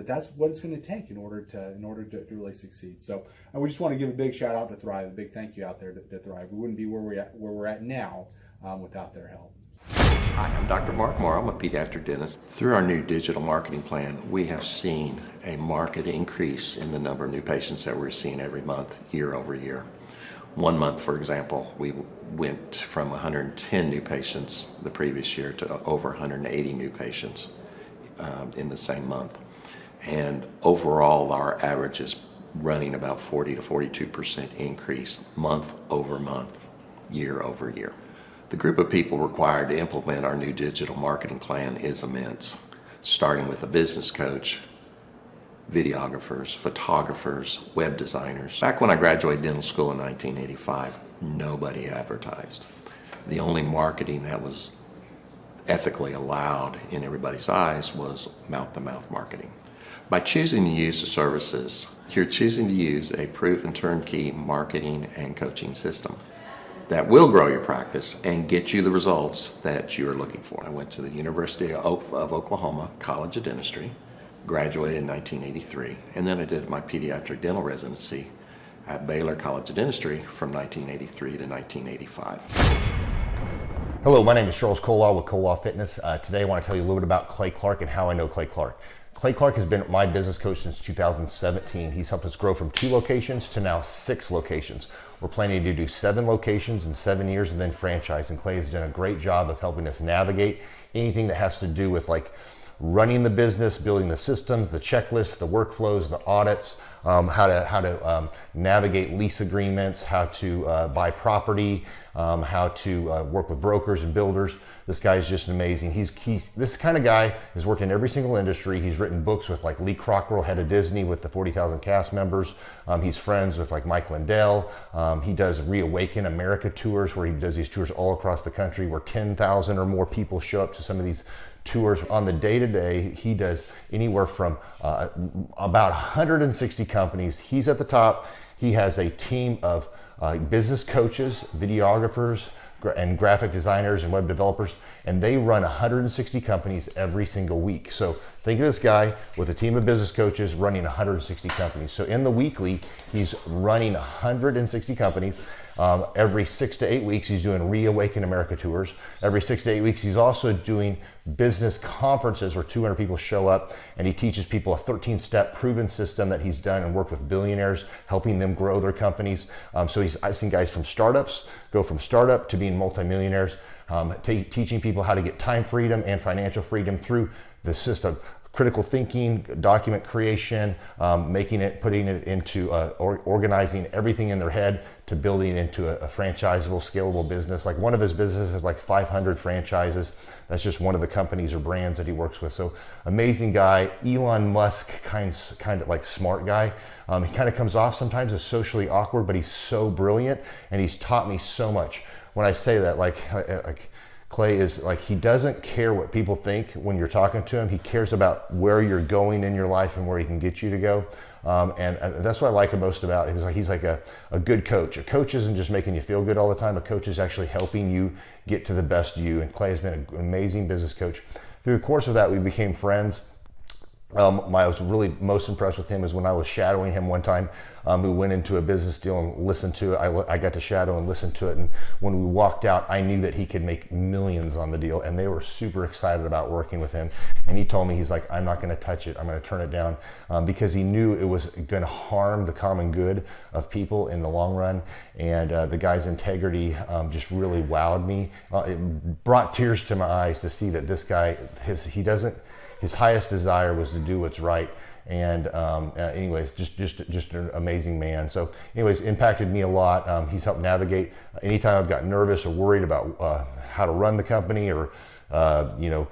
that's what it's going to take in order to really succeed. So we just want to give a big shout out to Thrive, a big thank you out there to Thrive. We wouldn't be where we're at now without their help. Hi, I'm Dr. Mark Moore. I'm a pediatric dentist. Through our new digital marketing plan, we have seen a marked increase in the number of new patients that we're seeing every month, year over year. 1 month, for example, we went from 110 new patients the previous year to over 180 new patients in the same month. And overall, our average is running about 40 to 42% increase month over month, year over year. The group of people required to implement our new digital marketing plan is immense, starting with a business coach, videographers, photographers, web designers. Back when I graduated dental school in 1985, nobody advertised. The only marketing that was ethically allowed in everybody's eyes was mouth-to-mouth marketing. By choosing to use the services, you're choosing to use a proven turnkey marketing and coaching system that will grow your practice and get you the results that you're looking for. I went to the University of Oklahoma College of Dentistry, graduated in 1983, and then I did my pediatric dental residency at Baylor College of Dentistry from 1983 to 1985. Hello, my name is Charles Kolaw with Kolaw Fitness. Today I want to tell you a little bit about Clay Clark and how I know Clay Clark. Clay Clark has been my business coach since 2017. He's helped us grow from 2 locations to now 6 locations. We're planning to do 7 locations in 7 years and then franchise. And Clay has done a great job of helping us navigate anything that has to do with like running the business, building the systems, the checklists, the workflows, the audits, how to navigate lease agreements, how to buy property, how to work with brokers and builders. This guy is just amazing. He's this kind of guy has worked in every single industry. He's written books with like Lee Cockrell, head of Disney, with the 40,000 cast members. He's friends with like Mike Lindell. He does Reawaken America tours where he does these tours all across the country where 10,000 or more people show up to some of these tours. On the day-to-day, he does anywhere from about 160 companies. He's at the top. He has a team of business coaches, videographers, and graphic designers and web developers, and they run 160 companies every single week. So think of this guy with a team of business coaches running 160 companies. So in the weekly, he's running 160 companies. Every 6 to 8 weeks, he's doing Reawaken America tours. Every 6 to 8 weeks, he's also doing business conferences where 200 people show up, and he teaches people a 13-step proven system that he's done and worked with billionaires, helping them grow their companies. So I've seen guys from startups go from startup to being multimillionaires, teaching people how to get time freedom and financial freedom through the system. Critical thinking, document creation, putting it into organizing everything in their head to building into a franchisable, scalable business. Like one of his businesses has like 500 franchises. That's just one of the companies or brands that he works with. So amazing guy, Elon Musk kind of like smart guy. He kind of comes off sometimes as socially awkward, but he's so brilliant and he's taught me so much. When I say that, like Clay is like, he doesn't care what people think when you're talking to him. He cares about where you're going in your life and where he can get you to go. And that's what I like most about him. He's like a good coach. A coach isn't just making you feel good all the time. A coach is actually helping you get to the best you. And Clay has been an amazing business coach. Through the course of that, we became friends. I was really most impressed with him is when I was shadowing him one time. We went into a business deal and listened to it. I got to shadow and listen to it. And when we walked out, I knew that he could make millions on the deal. And they were super excited about working with him. And he told me, he's like, I'm not going to touch it. I'm going to turn it down because he knew it was going to harm the common good of people in the long run. And the guy's integrity just really wowed me. It brought tears to my eyes to see that this guy, his highest desire was to do what's right And anyways, just an amazing man. So anyways, impacted me a lot. He's helped navigate anytime I've got nervous or worried about how to run the company, or you know,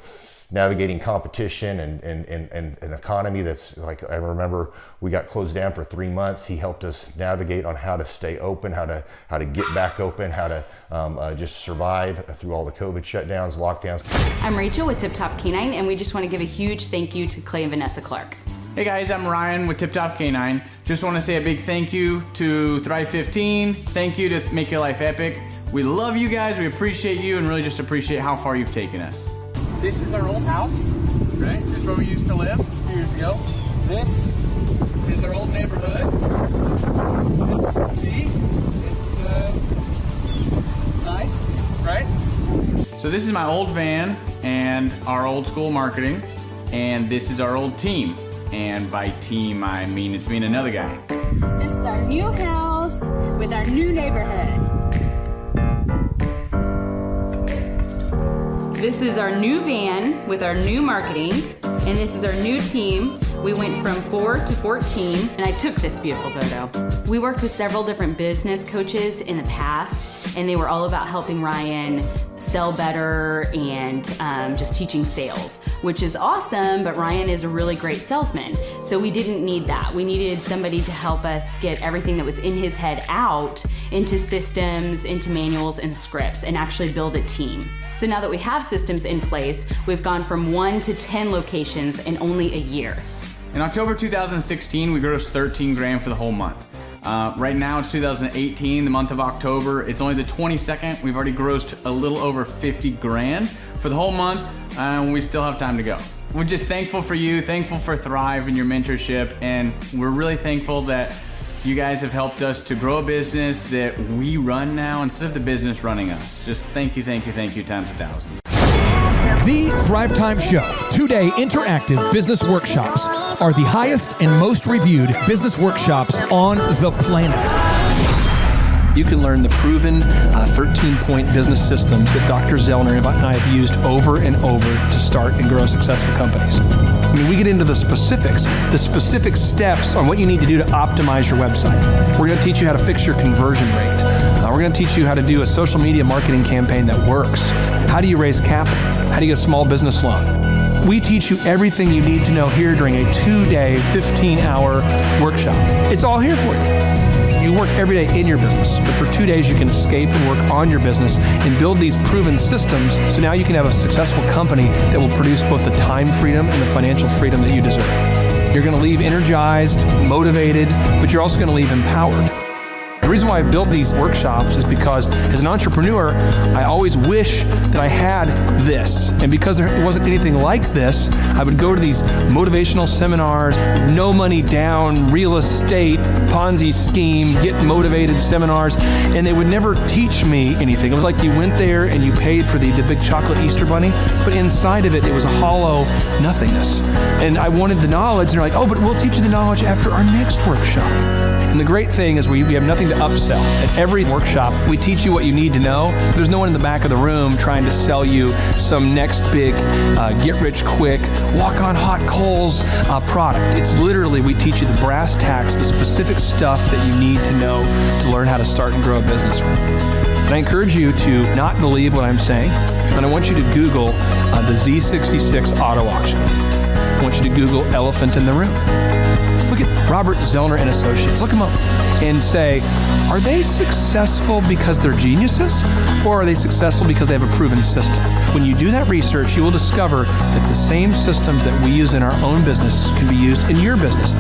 navigating competition and an economy that's like, I remember we got closed down for 3 months. He helped us navigate on how to stay open, how to get back open, how to just survive through all the COVID shutdowns, lockdowns. I'm Rachel with Tip Top Canine, and we just want to give a huge thank you to Clay and Vanessa Clark. Hey guys, I'm Ryan with Tip Top Canine. Just want to say a big thank you to Thrive 15. Thank you to Make Your Life Epic. We love you guys, we appreciate you, and really just appreciate how far you've taken us. This is our old house, right? This is where we used to live a few years ago. This is our old neighborhood. See, it's nice, right? So this is my old van and our old school marketing, and this is our old team. And by team, I mean it's me and another guy. This is our new house with our new neighborhood. This is our new van with our new marketing, and this is our new team. We went from 4 to 14, and I took this beautiful photo. We worked with several different business coaches in the past, and they were all about helping Ryan sell better and just teaching sales, which is awesome, but Ryan is a really great salesman. So we didn't need that. We needed somebody to help us get everything that was in his head out into systems, into manuals and scripts, and actually build a team. So now that we have systems in place, we've gone from 1 to 10 locations in only a year. In October 2016, we grossed 13 grand for the whole month. Right now it's 2018, the month of October. It's only the 22nd. We've already grossed a little over 50 grand for the whole month, and we still have time to go. We're just thankful for you, thankful for Thrive and your mentorship, and we're really thankful that you guys have helped us to grow a business that we run now instead of the business running us. Just thank you times 1,000. The Thrive Time Show 2-day interactive business workshops are the highest and most reviewed business workshops on the planet. You can learn the proven 13-point business systems that Dr. Zellner and I have used over and over to start and grow successful companies. I mean, we get into the specific steps on what you need to do to optimize your website. We're going to teach you how to fix your conversion rate. We're going to teach you how to do a social media marketing campaign that works. How do you raise capital? How do you get a small business loan? We teach you everything you need to know here during a 2-day, 15-hour workshop. It's all here for you. You work every day in your business, but for 2 days you can escape and work on your business and build these proven systems, so now you can have a successful company that will produce both the time freedom and the financial freedom that you deserve. You're going to leave energized, motivated, but you're also going to leave empowered. The reason why I've built these workshops is because as an entrepreneur, I always wish that I had this. And because there wasn't anything like this, I would go to these motivational seminars, no money down, real estate, Ponzi scheme, get motivated seminars, and they would never teach me anything. It was like you went there and you paid for the big chocolate Easter bunny, but inside of it, it was a hollow nothingness. And I wanted the knowledge, and they're like, oh, but we'll teach you the knowledge after our next workshop. And the great thing is we have nothing to upsell. At every workshop, we teach you what you need to know. There's no one in the back of the room trying to sell you some next big get-rich-quick, walk-on-hot coals product. It's literally, we teach you the brass tacks, the specific stuff that you need to know to learn how to start and grow a business. And I encourage you to not believe what I'm saying, and I want you to Google the Z66 auto auction. I want you to Google elephant in the room. Look at Robert Zellner and Associates. Look them up and say, are they successful because they're geniuses, or are they successful because they have a proven system? When you do that research, you will discover that the same systems that we use in our own business can be used in your business.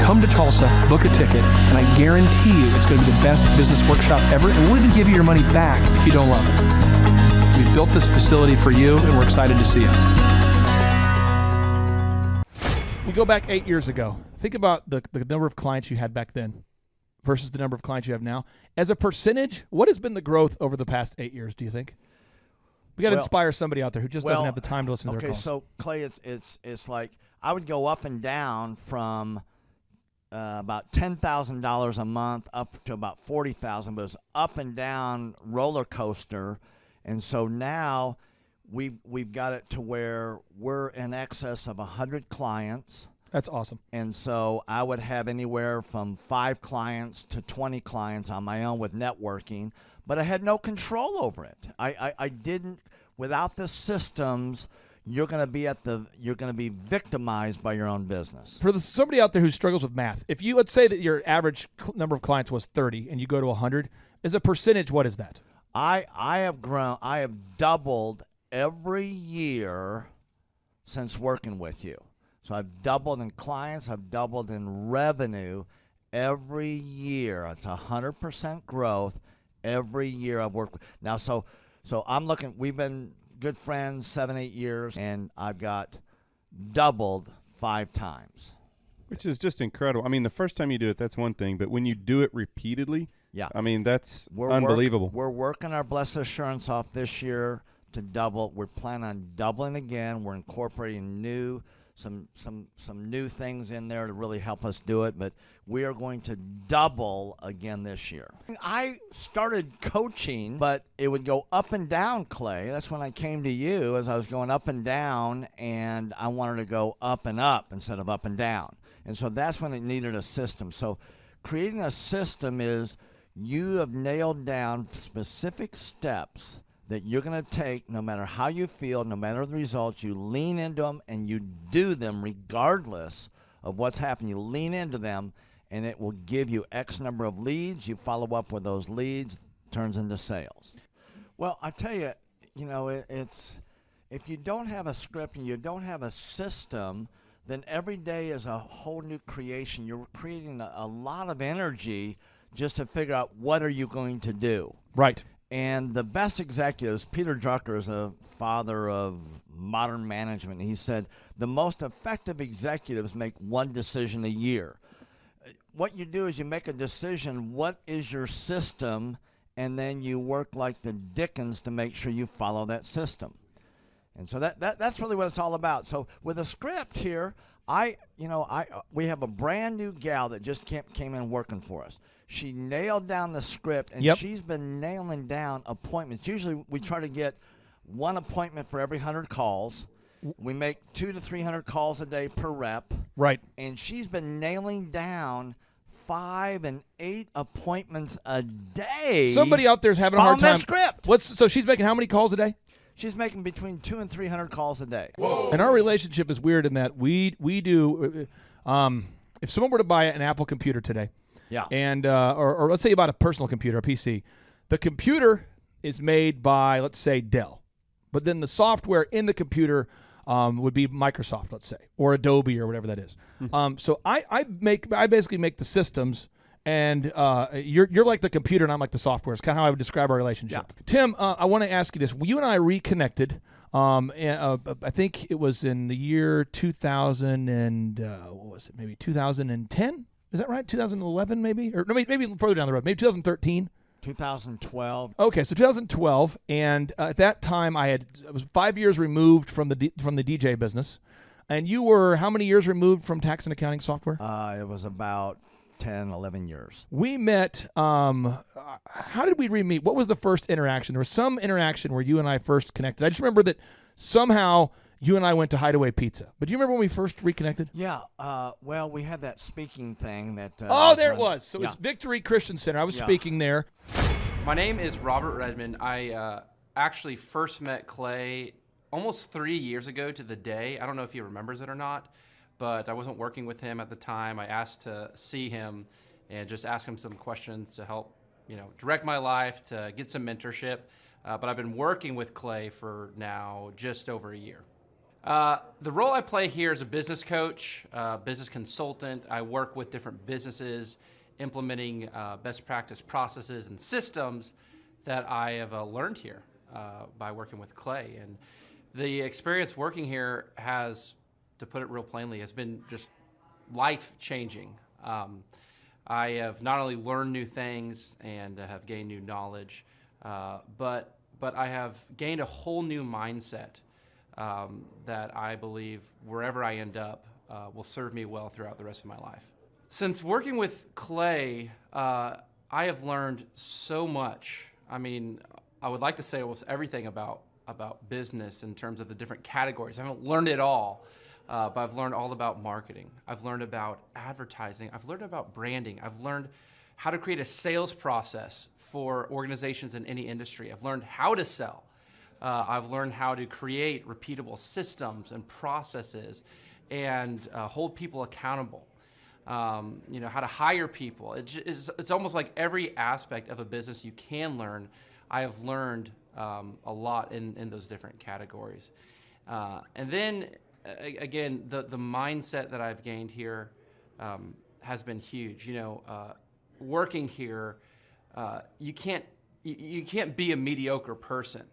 Come to Tulsa, book a ticket, and I guarantee you it's going to be the best business workshop ever, and we'll even give you your money back if you don't love it. We've built this facility for you, and we're excited to see you. If we go back 8 years ago, think about the number of clients you had back then versus the number of clients you have now. As a percentage, what has been the growth over the past 8 years, do you think? We got to inspire somebody out there who just doesn't have the time to listen to their calls. Okay, so Clay, it's like I would go up and down from about $10,000 a month up to about $40,000, but it's up and down roller coaster, and so now we've got it to where we're in excess of 100 clients. That's awesome. And so I would have anywhere from 5 clients to 20 clients on my own with networking, but I had no control over it. I didn't, without the systems, you're going to be victimized by your own business. For somebody out there who struggles with math, if you, let's say that your average number of clients was 30 and you go to 100, as a percentage, what is that? I have doubled every year since working with you. So I've doubled in clients, I've doubled in revenue every year. It's 100% growth every year I've worked with. Now, so I'm looking, we've been good friends 7-8 years, and I've got doubled 5 times. Which is just incredible. I mean, the first time you do it, that's one thing, but when you do it repeatedly, yeah, I mean, that's unbelievable. We're working our Blessed Assurance off this year to double. We're planning on doubling again. We're incorporating some new things in there to really help us do it, but we are going to double again this year. I started coaching, but it would go up and down, Clay. That's when I came to you, as I was going up and down, and I wanted to go up and up instead of up and down. And so that's when it needed a system. So creating a system is you have nailed down specific steps that you're going to take no matter how you feel, no matter the results. You lean into them and you do them regardless of what's happening. You lean into them, and it will give you X number of leads. You follow up with those leads, turns into sales. Well, I tell you, it's if you don't have a script and you don't have a system, then every day is a whole new creation. You're creating a lot of energy just to figure out what are you going to do. Right. And the best executives, Peter Drucker is a father of modern management. He said the most effective executives make one decision a year. What you do is you make a decision, what is your system, and then you work like the Dickens to make sure you follow that system. And so that's really what it's all about. So with a script here, we have a brand new gal that just came in working for us. She nailed down the script, and she's been nailing down appointments. Usually we try to get one appointment for every 100 calls. We make 200 to 300 calls a day per rep. Right. And she's been nailing down 5 and 8 appointments a day. Somebody out there is having a hard time. That script. So she's making how many calls a day? She's making between 200 and 300 calls a day. Whoa. And our relationship is weird in that we do. If someone were to buy an Apple computer today, yeah, and or let's say you bought a personal computer, a PC, the computer is made by, let's say, Dell, but then the software in the computer would be Microsoft, let's say, or Adobe or whatever that is. So I basically make the systems. And you're like the computer, and I'm like the software. It's kind of how I would describe our relationship. Yeah. Tim, I want to ask you this. You and I reconnected. I think it was in the year 2000 and what was it? Maybe 2010. Is that right? 2011, maybe, or no, maybe further down the road. Maybe 2013. 2012. Okay, so 2012, and at that time I was 5 years removed from the DJ business, and you were how many years removed from tax and accounting software? It was about 10, 11 years. We met, how did we re-meet? What was the first interaction? There was some interaction where you and I first connected. I just remember that somehow you and I went to Hideaway Pizza. But do you remember when we first reconnected? Yeah. Well, we had that speaking thing that... there it was. So it's Victory Christian Center. I was speaking there. My name is Robert Redmond. I actually first met Clay almost 3 years ago to the day. I don't know if he remembers it or not, but I wasn't working with him at the time. I asked to see him and just ask him some questions to help, direct my life, to get some mentorship. But I've been working with Clay for now just over a year. The role I play here is a business coach, business consultant. I work with different businesses, implementing best practice processes and systems that I have learned here by working with Clay. And the experience working here has, to put it real plainly, has been just life-changing. I have not only learned new things and have gained new knowledge, but I have gained a whole new mindset that I believe wherever I end up will serve me well throughout the rest of my life. Since working with Clay, I have learned so much. I mean, I would like to say almost everything about business in terms of the different categories. I haven't learned it all, but I've learned all about marketing. I've learned about advertising. I've learned about branding. I've learned how to create a sales process for organizations in any industry. I've learned how to sell. I've learned how to create repeatable systems and processes and hold people accountable. You know, how to hire people. It's almost like every aspect of a business you can learn. I have learned a lot in those different categories. And then, again, the mindset that I've gained here has been huge. You know, working here, you can't be a mediocre person.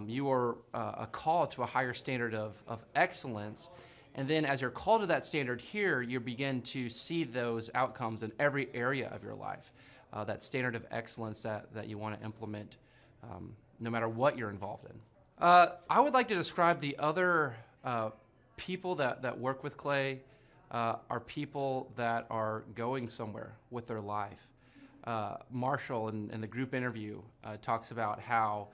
You are a call to a higher standard of excellence. And then as you're called to that standard here, you begin to see those outcomes in every area of your life. That standard of excellence that you want to implement no matter what you're involved in. I would like to describe the other people that work with Clay are people that are going somewhere with their life. Marshall in the group interview talks about how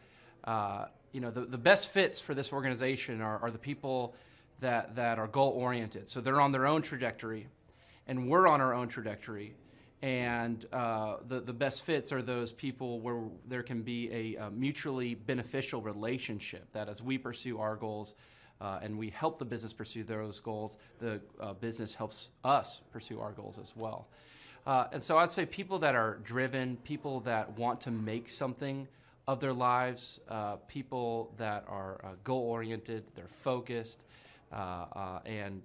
you know, the best fits for this organization are the people that are goal-oriented. So they're on their own trajectory, and we're on our own trajectory. And the best fits are those people where there can be a mutually beneficial relationship, that as we pursue our goals and we help the business pursue those goals, the business helps us pursue our goals as well. And so I'd say people that are driven, people that want to make something of their lives, people that are goal-oriented, they're focused, and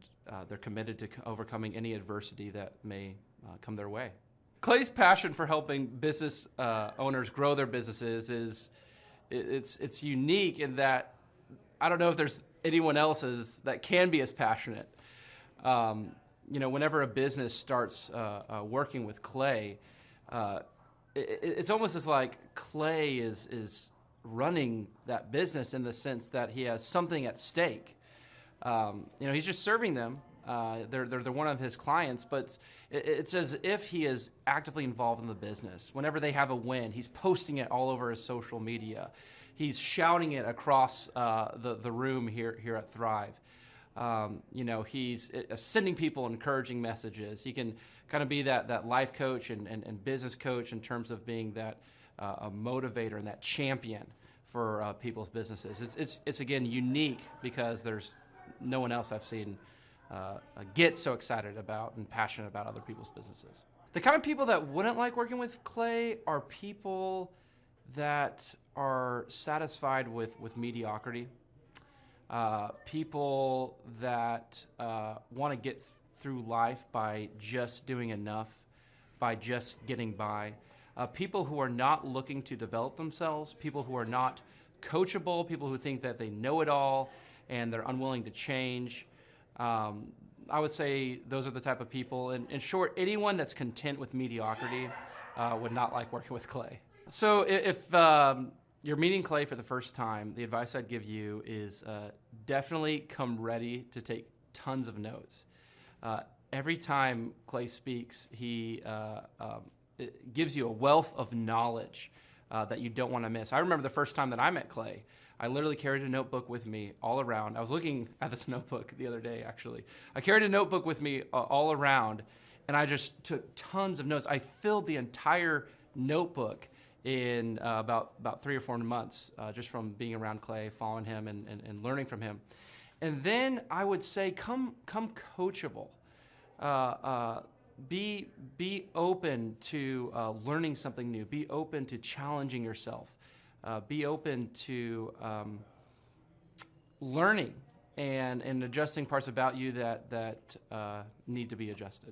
they're committed to overcoming any adversity that may come their way. Clay's passion for helping business owners grow their businesses it's unique in that I don't know if there's anyone else that can be as passionate. You know, whenever a business starts working with Clay, it's almost as like Clay is running that business in the sense that he has something at stake. You know, he's just serving them. They're one of his clients, but it's as if he is actively involved in the business. Whenever they have a win, he's posting it all over his social media. He's shouting it across the room here at Thrive. You know, he's sending people encouraging messages. He can kind of be that life coach and business coach in terms of being that a motivator and that champion for people's businesses. It's again unique because there's no one else I've seen get so excited about and passionate about other people's businesses. The kind of people that wouldn't like working with Clay are people that are satisfied with mediocrity. People that want to get through life by just doing enough, by just getting by. People who are not looking to develop themselves, people who are not coachable, people who think that they know it all and they're unwilling to change. I would say those are the type of people. In short, anyone that's content with mediocrity would not like working with Clay. So if you're meeting Clay for the first time, the advice I'd give you is definitely come ready to take tons of notes. Every time Clay speaks, he it gives you a wealth of knowledge that you don't want to miss. I remember the first time that I met Clay, I literally carried a notebook with me all around. I was looking at this notebook the other day, actually. I carried a notebook with me all around, and I just took tons of notes. I filled the entire notebook in about 3 or 4 months, just from being around Clay, following him, and learning from him. And then I would say, come coachable. Be open to learning something new. Be open to challenging yourself. Be open to learning and adjusting parts about you that need to be adjusted.